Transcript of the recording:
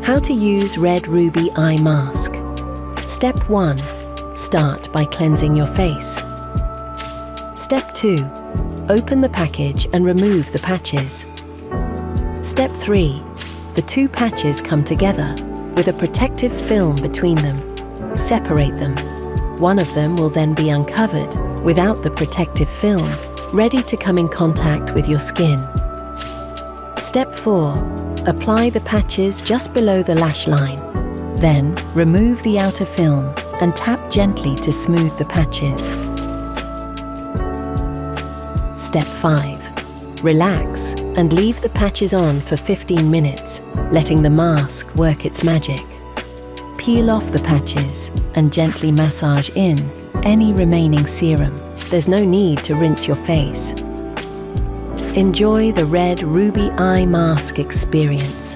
How to use Red Ruby Eye Mask. Step 1. Start by cleansing your face. Step 2. Open the package and remove the patches. Step 3. The two patches come together with a protective film between them. Separate them. One of them will then be uncovered without the protective film, ready to come in contact with your skin. Step 4. Apply the patches just below the lash line. Then, remove the outer film and tap gently to smooth the patches. Step 5. Relax and leave the patches on for 15 minutes, letting the mask work its magic. Peel off the patches and gently massage in any remaining serum. There's no need to rinse your face. Enjoy the Red Ruby Eye Mask experience.